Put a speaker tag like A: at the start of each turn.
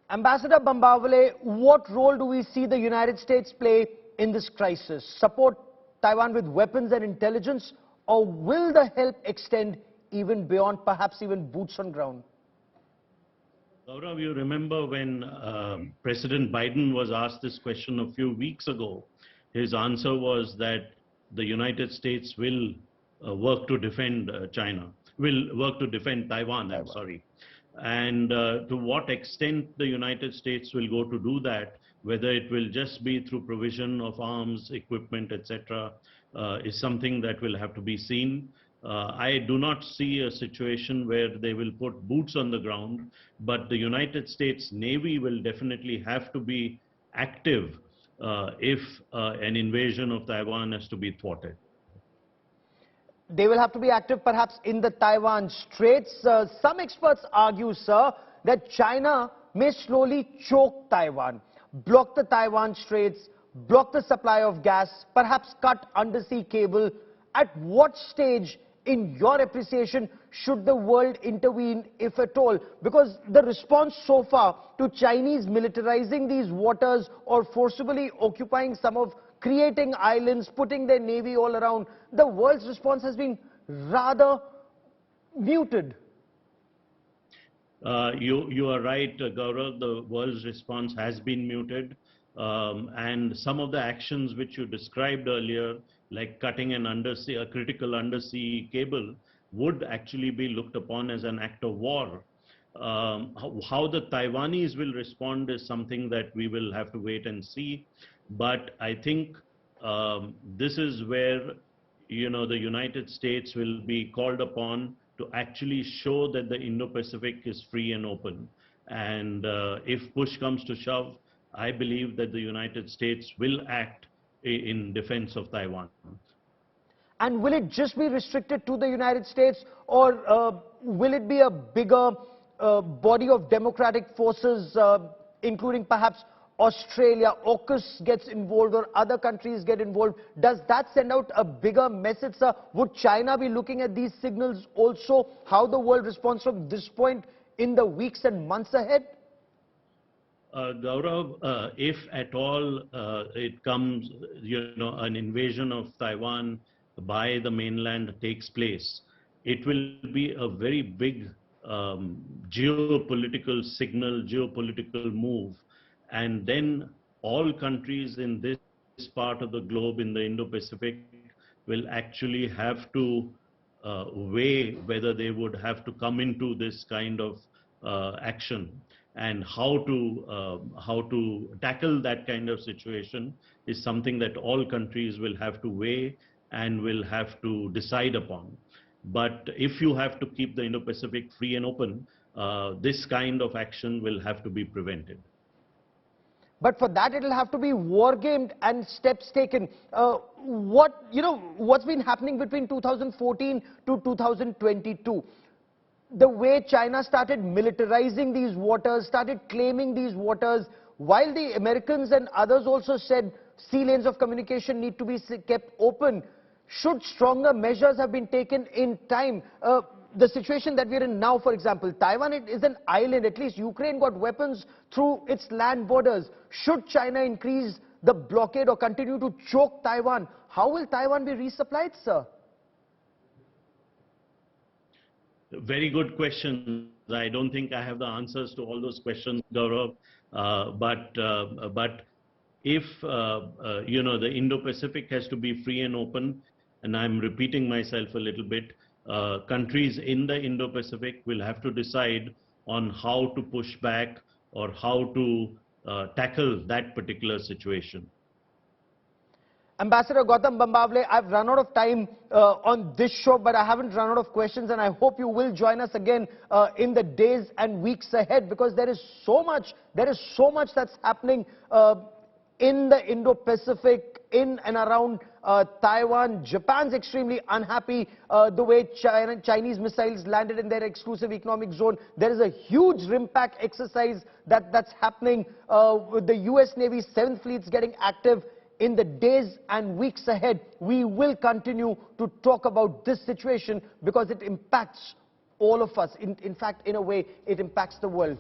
A: Ambassador Bambawale, what role do we see the United States play in this crisis? Support Taiwan with weapons and intelligence, or will the help extend even beyond, perhaps even boots on ground?
B: Gaurav, you remember when President Biden was asked this question a few weeks ago, his answer was that the United States will work to defend Taiwan, I'm sorry. And to what extent the United States will go to do that, whether it will just be through provision of arms, equipment, etc., is something that will have to be seen. I do not see a situation where they will put boots on the ground, but the United States Navy will definitely have to be active if an invasion of Taiwan has to be thwarted.
A: They will have to be active perhaps in the Taiwan Straits. Some experts argue, sir, that China may slowly choke Taiwan, block the Taiwan Straits, block the supply of gas, perhaps cut undersea cable. At what stage, in your appreciation, should the world intervene, if at all? Because the response so far to Chinese militarizing these waters or forcibly occupying some of, creating islands, putting their navy all around, the world's response has been rather muted.
B: You are right, Gaurav. The world's response has been muted. And some of the actions which you described earlier, like cutting a critical undersea cable, would actually be looked upon as an act of war. How the Taiwanese will respond is something that we will have to wait and see. But I think this is where, the United States will be called upon to actually show that the Indo-Pacific is free and open. And if push comes to shove, I believe that the United States will act in defense of Taiwan.
A: And will it just be restricted to the United States, or will it be a bigger body of democratic forces, including perhaps Australia, AUKUS gets involved, or other countries get involved? Does that send out a bigger message, sir? Would China be looking at these signals also? How the world responds from this point in the weeks and months ahead?
B: Gaurav, if at all it comes, an invasion of Taiwan by the mainland takes place, it will be a very big geopolitical signal, geopolitical move. And then all countries in this part of the globe, in the Indo-Pacific, will actually have to weigh whether they would have to come into this kind of action. And how to tackle that kind of situation is something that all countries will have to weigh and will have to decide upon. But if you have to keep the Indo-Pacific free and open, this kind of action will have to be prevented.
A: But for that, it'll have to be war-gamed and steps taken. What's been happening between 2014 to 2022? The way China started militarizing these waters, started claiming these waters, while the Americans and others also said sea lanes of communication need to be kept open, should stronger measures have been taken in time? The situation that we're in now, for example, Taiwan is an island. At least Ukraine got weapons through its land borders. Should China increase the blockade or continue to choke Taiwan, how will Taiwan be resupplied, sir?
B: Very good question. I don't think I have the answers to all those questions, Gaurav. But if the Indo-Pacific has to be free and open, and I'm repeating myself a little bit, countries in the Indo-Pacific will have to decide on how to push back or how to tackle that particular situation.
A: Ambassador Gautam Bambawale, I've run out of time on this show, but I haven't run out of questions, and I hope you will join us again in the days and weeks ahead, because there is so much that's happening in the Indo-Pacific, in and around Taiwan. Japan's extremely unhappy the way Chinese missiles landed in their exclusive economic zone. There is a huge rim pack exercise that's happening with the US Navy 7th Fleet's getting active. In the days and weeks ahead, we will continue to talk about this situation, because it impacts all of us. In fact, in a way, it impacts the world.